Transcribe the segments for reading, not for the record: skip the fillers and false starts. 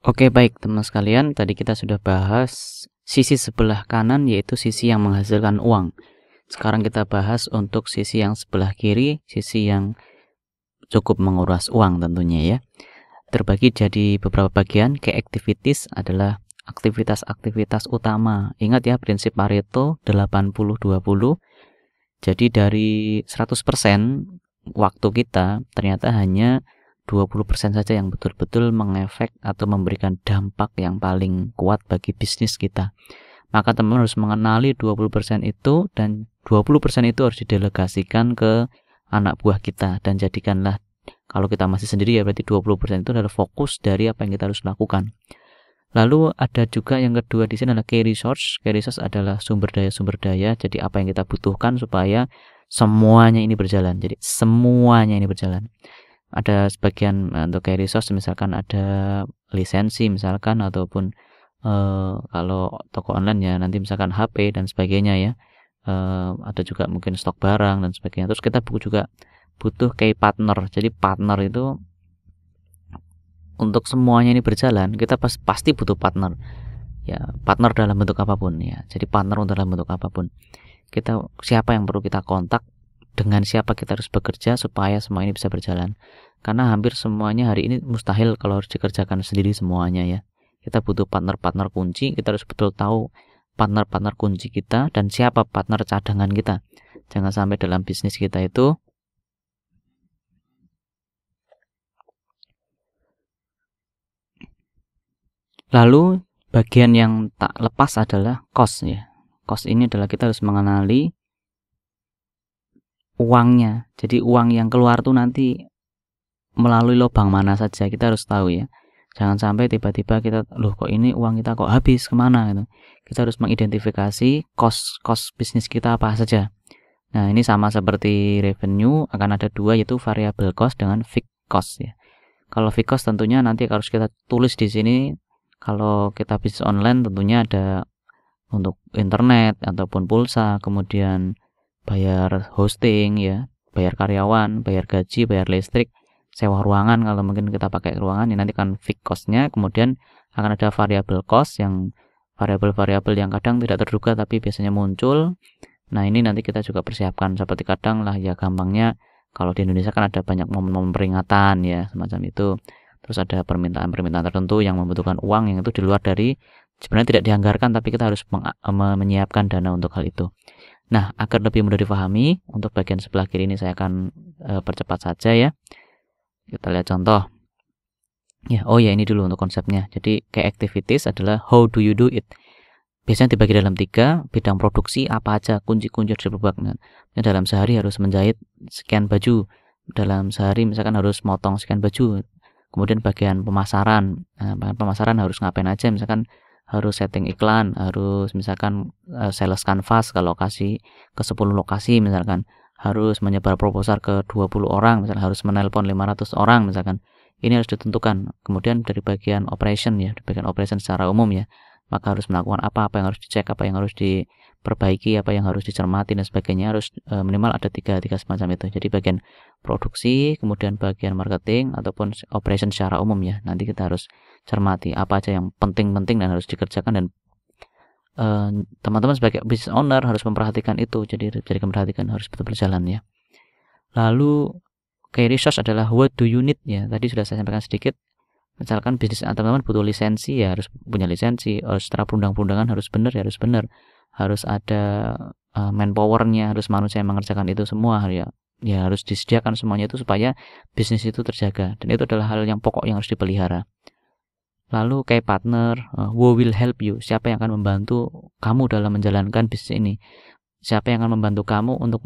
Oke, baik teman sekalian, tadi kita sudah bahas sisi sebelah kanan, yaitu sisi yang menghasilkan uang. Sekarang kita bahas untuk sisi yang sebelah kiri, sisi yang cukup menguras uang tentunya ya. Terbagi jadi beberapa bagian. Key activities adalah aktivitas-aktivitas utama. Ingat ya, prinsip Pareto 80-20. Jadi dari 100% waktu kita ternyata hanya 20% saja yang betul-betul mengefek atau memberikan dampak yang paling kuat bagi bisnis kita. Maka teman-teman harus mengenali 20% itu, dan 20% itu harus didelegasikan ke anak buah kita, dan jadikanlah, kalau kita masih sendiri ya berarti 20% itu adalah fokus dari apa yang kita harus lakukan. Lalu ada juga yang kedua di sini adalah key resource. Key resource adalah sumber daya. Jadi apa yang kita butuhkan supaya semuanya ini berjalan. Jadi semuanya ini berjalan. Ada sebagian untuk key resource, misalkan ada lisensi misalkan, ataupun kalau toko online ya nanti misalkan HP dan sebagainya ya. Ada juga mungkin stok barang dan sebagainya. Terus kita juga butuh key partner. Jadi partner itu untuk semuanya ini berjalan, kita pasti butuh partner. Ya, partner dalam bentuk apapun ya. Jadi partner dalam bentuk apapun. Kita siapa yang perlu kita kontak, dengan siapa kita harus bekerja supaya semua ini bisa berjalan. Karena hampir semuanya hari ini mustahil kalau harus dikerjakan sendiri semuanya ya. Kita butuh partner-partner kunci, kita harus betul tahu partner-partner kunci kita dan siapa partner cadangan kita. Jangan sampai dalam bisnis kita itu lalu bagian yang tak lepas adalah cost ya. Cost ini adalah kita harus mengenali uangnya. Jadi uang yang keluar tuh nanti melalui lubang mana saja, kita harus tahu ya. Jangan sampai tiba-tiba kita, loh kok ini uang kita kok habis kemana gitu. Kita harus mengidentifikasi cost bisnis kita apa saja. Nah, ini sama seperti revenue, akan ada dua, yaitu variable cost dengan fixed cost ya. Kalau fixed cost tentunya nanti harus kita tulis di sini. Kalau kita bisnis online tentunya ada untuk internet ataupun pulsa, kemudian bayar hosting ya, bayar karyawan, bayar gaji, bayar listrik, sewa ruangan kalau mungkin kita pakai ruangan, ini nanti kan fixed cost-nya. Kemudian akan ada variable cost, yang variabel-variabel yang kadang tidak terduga tapi biasanya muncul. Nah, ini nanti kita juga persiapkan, seperti kadang lah ya, gampangnya kalau di Indonesia kan ada banyak momen-momen peringatan ya, semacam itu. Terus ada permintaan-permintaan tertentu yang membutuhkan uang, yang itu di luar dari sebenarnya tidak dianggarkan, tapi kita harus menyiapkan dana untuk hal itu. Nah, agar lebih mudah dipahami, untuk bagian sebelah kiri ini saya akan percepat saja ya. Kita lihat contoh. Ya, ini dulu untuk konsepnya. Jadi, key activities adalah how do you do it. Biasanya dibagi dalam 3, bidang produksi apa aja, kunci-kunci harus diperbuat. Dalam sehari harus menjahit sekian baju. Dalam sehari misalkan harus motong sekian baju. Kemudian bagian pemasaran. Nah, pemasaran harus ngapain aja, misalkan harus setting iklan, harus misalkan sales canvas ke lokasi, ke 10 lokasi misalkan, harus menyebar proposal ke 20 orang, misalkan harus menelpon 500 orang misalkan. Ini harus ditentukan. Kemudian dari bagian operation ya, di bagian operation secara umum ya, maka harus melakukan apa yang harus dicek, apa yang harus diperbaiki, apa yang harus dicermati dan sebagainya. Harus minimal ada tiga semacam itu. Jadi bagian produksi, kemudian bagian marketing, ataupun operation secara umum ya. Nanti kita harus cermati apa aja yang penting-penting dan harus dikerjakan, dan teman-teman sebagai business owner harus memperhatikan itu. Jadi memperhatikan, harus betul berjalan ya. Lalu key resource adalah what do you need ya. Tadi sudah saya sampaikan sedikit. Misalkan bisnis teman-teman butuh lisensi ya, harus punya lisensi. Secara perundang-perundangan harus benar ya, harus benar. Harus ada manpowernya, harus manusia yang mengerjakan itu semua ya. Ya harus disediakan semuanya itu supaya bisnis itu terjaga, dan itu adalah hal yang pokok yang harus dipelihara. Lalu kayak partner, who will help you, siapa yang akan membantu kamu dalam menjalankan bisnis ini, siapa yang akan membantu kamu untuk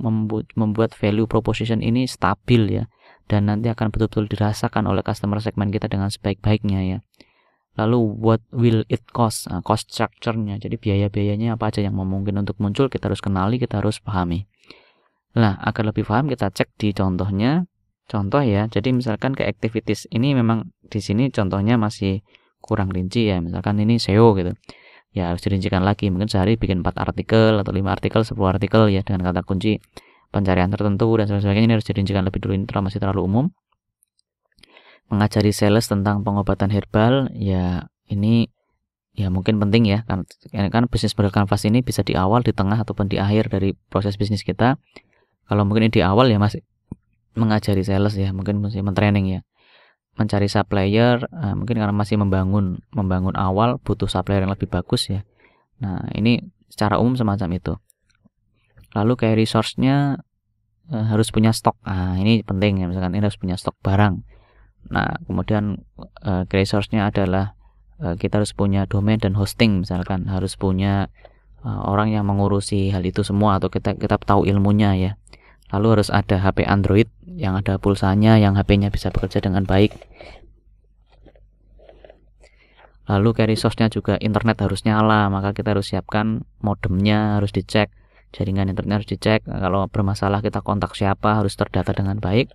membuat value proposition ini stabil ya, dan nanti akan betul-betul dirasakan oleh customer segmen kita dengan sebaik-baiknya ya. Lalu what will it cost, cost structure-nya, jadi biaya-biayanya apa aja yang mungkin untuk muncul, kita harus kenali, kita harus pahami. Nah, agar lebih paham kita cek di contohnya. Contoh ya, jadi misalkan ke activities ini memang di sini contohnya masih kurang rinci ya. Misalkan ini SEO gitu. Ya harus dirincikan lagi. Mungkin sehari bikin 4 artikel atau 5 artikel, 10 artikel ya dengan kata kunci pencarian tertentu dan sebagainya. Ini harus dirincikan lebih dulu, ini masih terlalu umum. mengajari sales tentang pengobatan herbal, ya ini ya mungkin penting ya, kan bisnis model kanvas ini bisa di awal, di tengah ataupun di akhir dari proses bisnis kita. Kalau mungkin di awal ya masih mengajari sales ya, mungkin masih mentraining ya, mencari supplier, mungkin karena masih membangun awal, butuh supplier yang lebih bagus ya. Nah ini secara umum semacam itu. Lalu kayak resource-nya harus punya stok. Ini penting ya, misalkan ini harus punya stok barang. Nah kemudian resource-nya adalah kita harus punya domain dan hosting, misalkan harus punya orang yang mengurusi hal itu semua, atau kita tahu ilmunya ya. Lalu harus ada HP Android yang ada pulsanya, yang HP-nya bisa bekerja dengan baik. Lalu kayak resource-nya juga internet harus nyala, maka kita harus siapkan modemnya, harus dicek, jaringan internetnya harus dicek. Kalau bermasalah kita kontak siapa, harus terdata dengan baik,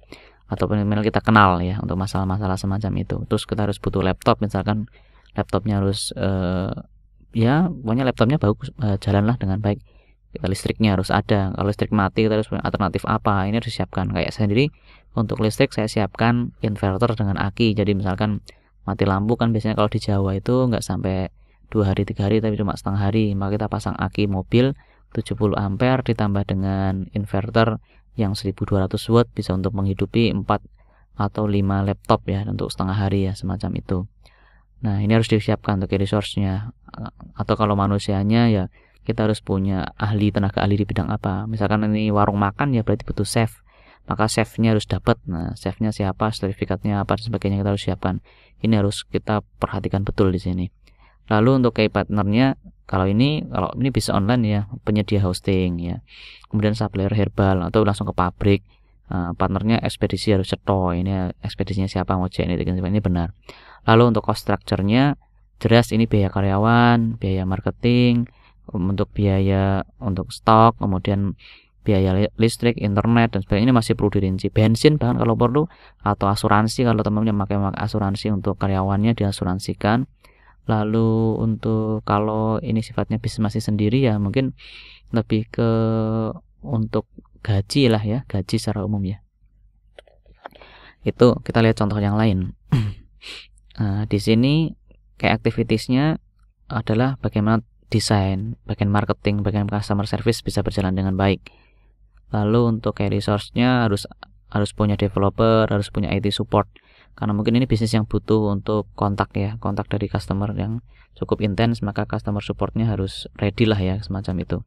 ataupun email kita kenal ya untuk masalah-masalah semacam itu. Terus kita harus butuh laptop, misalkan laptopnya harus ya pokoknya laptopnya bagus, jalanlah dengan baik. Kita listriknya harus ada. Kalau listrik mati kita harus punya alternatif apa, ini harus disiapkan. Kayak saya sendiri untuk listrik saya siapkan inverter dengan aki. Jadi misalkan mati lampu kan biasanya kalau di Jawa itu nggak sampai 2 hari 3 hari, tapi cuma setengah hari, maka kita pasang aki mobil 70 ampere ditambah dengan inverter yang 1200 watt, bisa untuk menghidupi 4 atau 5 laptop ya untuk setengah hari ya, semacam itu. Nah ini harus disiapkan untuk resource-nya. Atau kalau manusianya ya kita harus punya tenaga ahli di bidang apa. Misalkan ini warung makan ya berarti butuh chef, maka chefnya harus dapat. Nah chefnya siapa, sertifikatnya apa dan sebagainya kita harus siapkan. Ini harus kita perhatikan betul di sini. Lalu untuk key partnernya, kalau ini bisa online ya, penyedia hosting ya, kemudian supplier herbal atau langsung ke pabrik. Partnernya ekspedisi harus cetok, ini ekspedisinya siapa, ngojek, ini benar. Lalu untuk cost structure-nya jelas, ini biaya karyawan, biaya marketing, untuk biaya untuk stok, kemudian biaya listrik, internet dan sebagainya, ini masih perlu dirinci. Bensin bahkan kalau perlu, atau asuransi kalau teman-teman pakai asuransi untuk karyawannya diasuransikan. Lalu untuk kalau ini sifatnya bisnis masih sendiri ya mungkin lebih ke untuk gaji lah ya, gaji secara umum ya. Itu kita lihat contoh yang lain. Di sini kayak activitiesnya adalah bagaimana desain, bagian marketing, bagian customer service bisa berjalan dengan baik. Lalu untuk kayak resource-nya harus punya developer, harus punya IT support, karena mungkin ini bisnis yang butuh untuk kontak dari customer yang cukup intens, maka customer support-nya harus ready lah ya, semacam itu.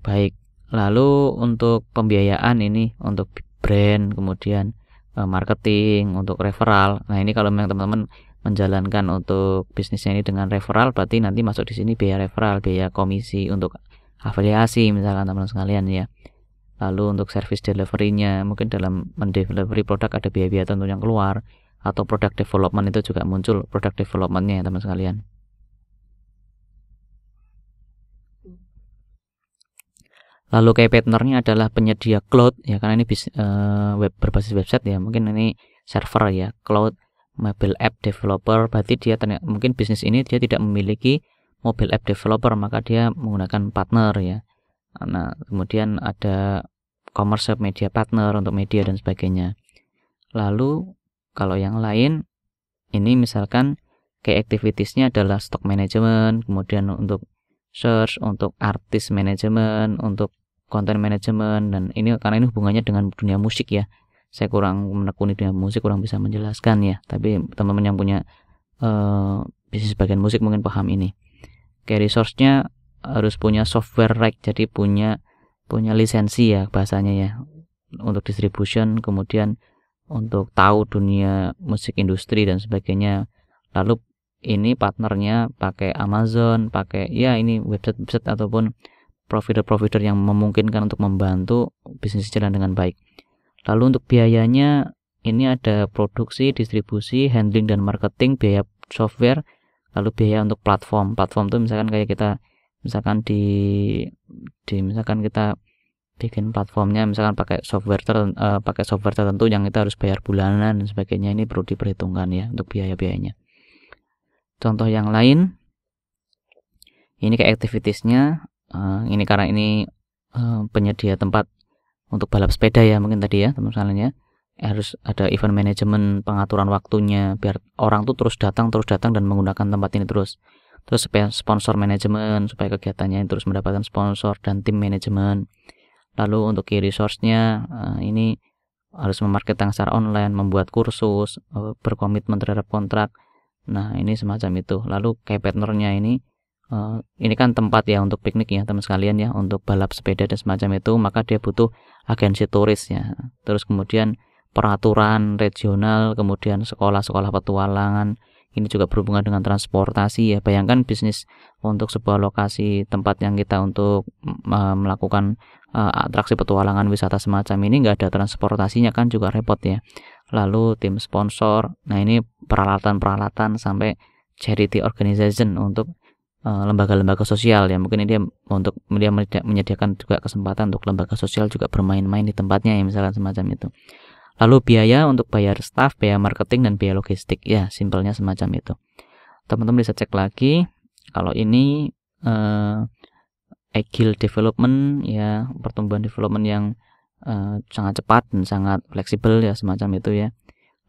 Baik, lalu untuk pembiayaan ini untuk brand, kemudian marketing, untuk referral. Nah ini kalau memang teman-teman menjalankan untuk bisnisnya ini dengan referral, berarti nanti masuk di sini biaya referral, biaya komisi untuk afiliasi misalkan teman-teman sekalian ya. Lalu untuk service delivery-nya, mungkin dalam mendelivery produk ada biaya-biaya tentu yang keluar, atau product development itu juga muncul product development-nya ya teman sekalian. Lalu kayak partnernya adalah penyedia cloud ya, karena ini web berbasis website ya, mungkin ini server ya, cloud, mobile app developer, berarti dia mungkin bisnis ini dia tidak memiliki mobile app developer, maka dia menggunakan partner ya. Nah kemudian ada commerce media partner untuk media dan sebagainya. Lalu kalau yang lain ini misalkan kayak activitiesnya adalah stock management, kemudian untuk search, untuk artist management, untuk content management, dan ini karena ini hubungannya dengan dunia musik ya. Saya kurang menekuni dunia musik, kurang bisa menjelaskan ya. Tapi teman-teman yang punya bisnis bagian musik mungkin paham ini. Kayak resource-nya harus punya software right, jadi punya lisensi ya bahasanya ya, untuk distribution, kemudian untuk tahu dunia musik industri dan sebagainya. Lalu ini partnernya pakai Amazon, pakai ya ini website ataupun provider yang memungkinkan untuk membantu bisnis jalan dengan baik. Lalu untuk biayanya ini ada produksi, distribusi, handling dan marketing, biaya software, lalu biaya untuk platform itu misalkan kayak kita misalkan misalkan kita bikin platformnya misalkan pakai software tertentu yang kita harus bayar bulanan dan sebagainya, ini perlu diperhitungkan ya untuk biaya-biayanya. Contoh yang lain ini kayak activitiesnya, ini karena ini penyedia tempat untuk balap sepeda ya mungkin tadi ya teman-teman ya, harus ada event management, pengaturan waktunya biar orang tuh terus datang dan menggunakan tempat ini terus supaya sponsor manajemen, supaya kegiatannya terus mendapatkan sponsor dan tim manajemen. Lalu untuk key resource-nya ini harus memarketing secara online, membuat kursus, berkomitmen terhadap kontrak. Nah, ini semacam itu. Lalu key partner-nya ini kan tempat ya untuk piknik ya teman sekalian ya, untuk balap sepeda dan semacam itu, maka dia butuh agensi turis ya. Terus kemudian peraturan regional, kemudian sekolah-sekolah petualangan. Ini juga berhubungan dengan transportasi ya. Bayangkan bisnis untuk sebuah lokasi tempat yang kita untuk melakukan atraksi petualangan wisata semacam ini nggak ada transportasinya kan juga repot ya. Lalu tim sponsor, nah ini peralatan sampai charity organization untuk lembaga-lembaga sosial ya, mungkin dia menyediakan juga kesempatan untuk lembaga sosial juga bermain-main di tempatnya ya, misalnya semacam itu. Lalu biaya untuk bayar staff, biaya marketing dan biaya logistik ya, simpelnya semacam itu. Teman-teman bisa cek lagi kalau ini agile development ya, pertumbuhan development yang sangat cepat dan sangat fleksibel ya, semacam itu ya.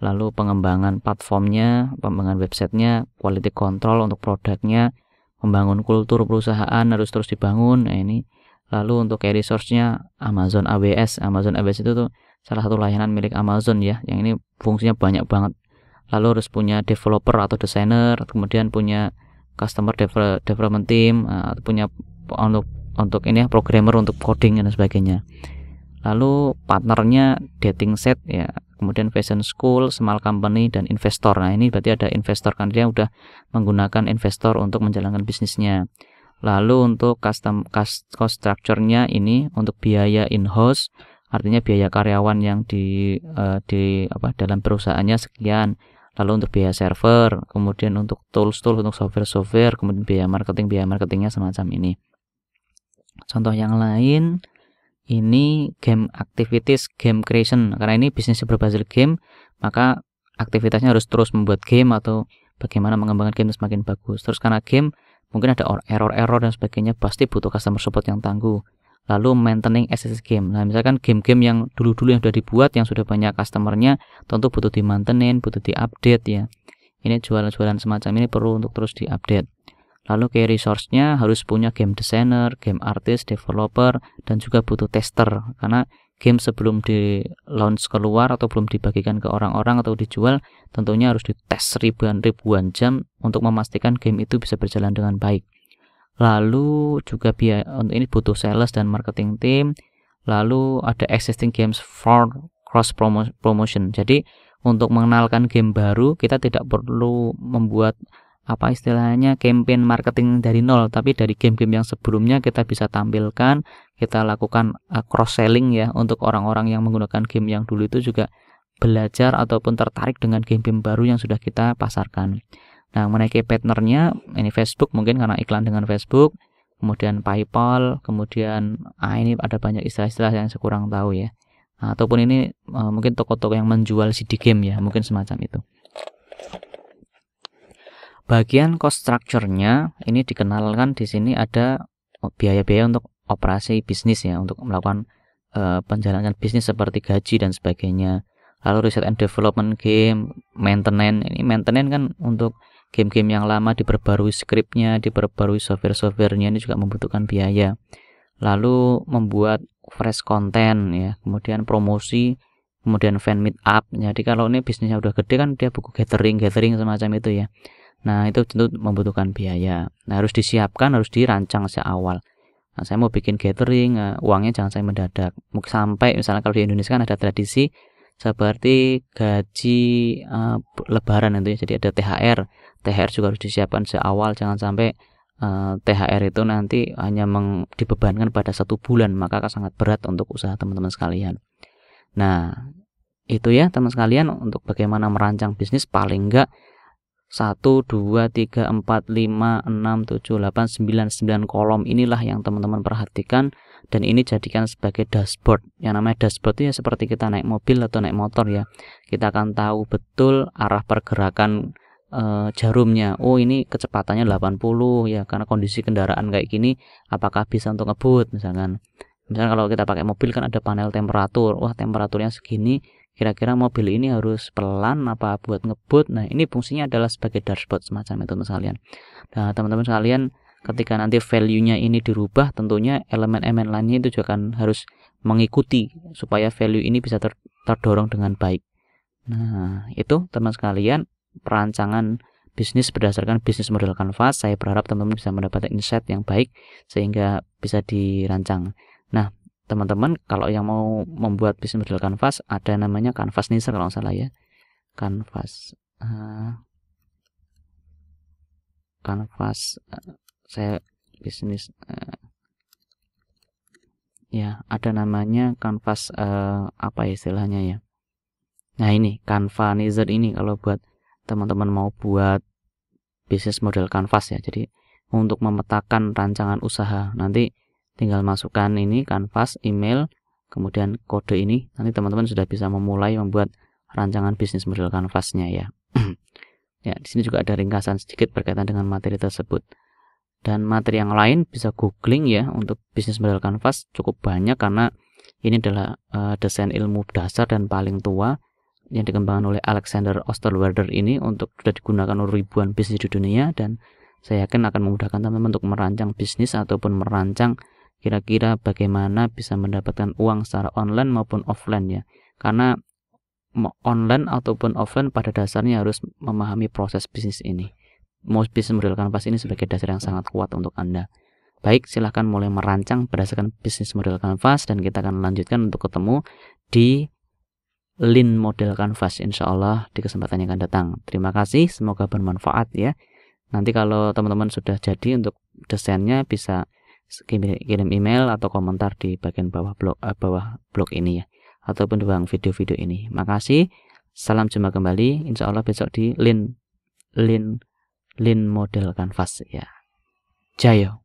Lalu pengembangan platformnya, pengembangan websitenya, quality control untuk produknya, membangun kultur perusahaan harus terus dibangun. Nah ini. Lalu untuk key resource-nya Amazon AWS. Amazon AWS itu tuh salah satu layanan milik Amazon ya, yang ini fungsinya banyak banget. Lalu harus punya developer atau desainer, kemudian punya customer development team, punya untuk ini ya, programmer untuk coding dan sebagainya. Lalu partnernya dating set ya, kemudian fashion school, small company dan investor. Nah ini berarti ada investor kan, dia udah menggunakan investor untuk menjalankan bisnisnya. Lalu untuk custom cost structure-nya ini untuk biaya in-house, artinya biaya karyawan yang di dalam perusahaannya sekian. Lalu untuk biaya server, kemudian untuk tools untuk software, kemudian biaya marketingnya semacam ini. Contoh yang lain ini game activities, game creation. Karena ini bisnisnya berbasis game, maka aktivitasnya harus terus membuat game atau bagaimana mengembangkan game semakin bagus. Terus karena game mungkin ada error dan sebagainya, pasti butuh customer support yang tangguh. Lalu maintaining existing game. Nah, misalkan game-game yang dulu-dulu yang sudah dibuat, yang sudah banyak customernya, tentu butuh di-maintain, butuh di-update ya. Ini jualan-jualan semacam ini perlu untuk terus di-update. Lalu key resource-nya harus punya game designer, game artist, developer, dan juga butuh tester. Karena game sebelum di launch keluar atau belum dibagikan ke orang-orang atau dijual, tentunya harus dites ribuan jam untuk memastikan game itu bisa berjalan dengan baik. Lalu juga biaya untuk ini butuh sales dan marketing team. Lalu ada existing games for cross promotion. Jadi untuk mengenalkan game baru, kita tidak perlu membuat istilahnya campaign marketing dari nol, tapi dari game-game yang sebelumnya kita bisa tampilkan, kita lakukan cross selling ya, untuk orang-orang yang menggunakan game yang dulu itu juga belajar ataupun tertarik dengan game-game baru yang sudah kita pasarkan. Nah, mengenai partnernya ini Facebook, mungkin karena iklan dengan Facebook, kemudian PayPal, kemudian ini ada banyak istilah-istilah yang saya kurang tahu ya. Ataupun ini mungkin toko-toko yang menjual CD game ya, mungkin semacam itu. Bagian cost structure-nya ini dikenalkan di sini ada biaya-biaya untuk operasi bisnis ya, untuk melakukan penjalanan bisnis seperti gaji dan sebagainya. Lalu research and development game, maintenance. Ini maintenance kan untuk game-game yang lama diperbarui scriptnya, diperbarui software-softwarenya, ini juga membutuhkan biaya. Lalu membuat fresh content ya, kemudian promosi, kemudian fan meet up. Jadi kalau ini bisnisnya udah gede kan dia buku gathering semacam itu ya. Nah itu tentu membutuhkan biaya. Nah harus disiapkan, harus dirancang sejak awal. Nah saya mau bikin gathering, uangnya jangan saya mendadak. Sampai misalnya kalau di Indonesia kan ada tradisi seperti gaji lebaran itu ya. Jadi ada THR juga harus disiapkan sejak awal. Jangan sampai THR itu nanti hanya dibebankan pada 1 bulan, maka akan sangat berat untuk usaha teman-teman sekalian. Nah itu ya teman sekalian, untuk bagaimana merancang bisnis. Paling enggak 1, 2, 3, 4, 5, 6, 7, 8, 9 kolom inilah yang teman-teman perhatikan, dan ini jadikan sebagai dashboard. Yang namanya dashboard itu ya seperti kita naik mobil atau naik motor ya. Kita akan tahu betul arah pergerakan jarumnya. Oh ini kecepatannya 80 ya, karena kondisi kendaraan kayak gini apakah bisa untuk ngebut misalkan. Misalnya kalau kita pakai mobil kan ada panel temperatur. Wah temperaturnya segini, kira-kira mobil ini harus pelan apa buat ngebut. Nah, ini fungsinya adalah sebagai dashboard semacam itu teman-teman sekalian. Nah, teman-teman sekalian, ketika nanti value-nya ini dirubah, tentunya elemen-elemen lainnya itu juga akan harus mengikuti supaya value ini bisa terdorong dengan baik. Nah, itu teman sekalian perancangan bisnis berdasarkan bisnis model Canvas. Saya berharap teman-teman bisa mendapatkan insight yang baik sehingga bisa dirancang. Nah, teman-teman kalau yang mau membuat bisnis model Canvas, ada namanya Canvas Nicer kalau nggak salah ya. Canvas saya bisnis ya, ada namanya Canvas apa istilahnya ya. Nah, ini Canva Nicer ini kalau buat teman-teman mau buat bisnis model Canvas ya. Jadi untuk memetakan rancangan usaha, nanti tinggal masukkan ini Canvas, email, kemudian kode ini, nanti teman-teman sudah bisa memulai membuat rancangan bisnis model Canvasnya ya. Ya, di sini juga ada ringkasan sedikit berkaitan dengan materi tersebut. Dan materi yang lain bisa googling ya, untuk bisnis model Canvas cukup banyak karena ini adalah desain ilmu dasar dan paling tua yang dikembangkan oleh Alexander Osterwalder ini untuk sudah digunakan oleh ribuan bisnis di dunia, dan saya yakin akan memudahkan teman-teman untuk merancang bisnis ataupun merancang kira-kira bagaimana bisa mendapatkan uang secara online maupun offline ya. Karena online ataupun offline pada dasarnya harus memahami proses bisnis ini. Bisnis model Canvas ini sebagai dasar yang sangat kuat untuk Anda. Baik, silahkan mulai merancang berdasarkan bisnis model Canvas, dan kita akan lanjutkan untuk ketemu di Lean model Canvas insyaallah di kesempatan yang akan datang. Terima kasih, semoga bermanfaat ya. Nanti kalau teman-teman sudah jadi untuk desainnya, bisa kirim email atau komentar di bagian bawah blog ini ya, ataupun di bawah video-video ini. Makasih, salam jumpa kembali insyaallah besok di Lean model Canvas ya. Jayo.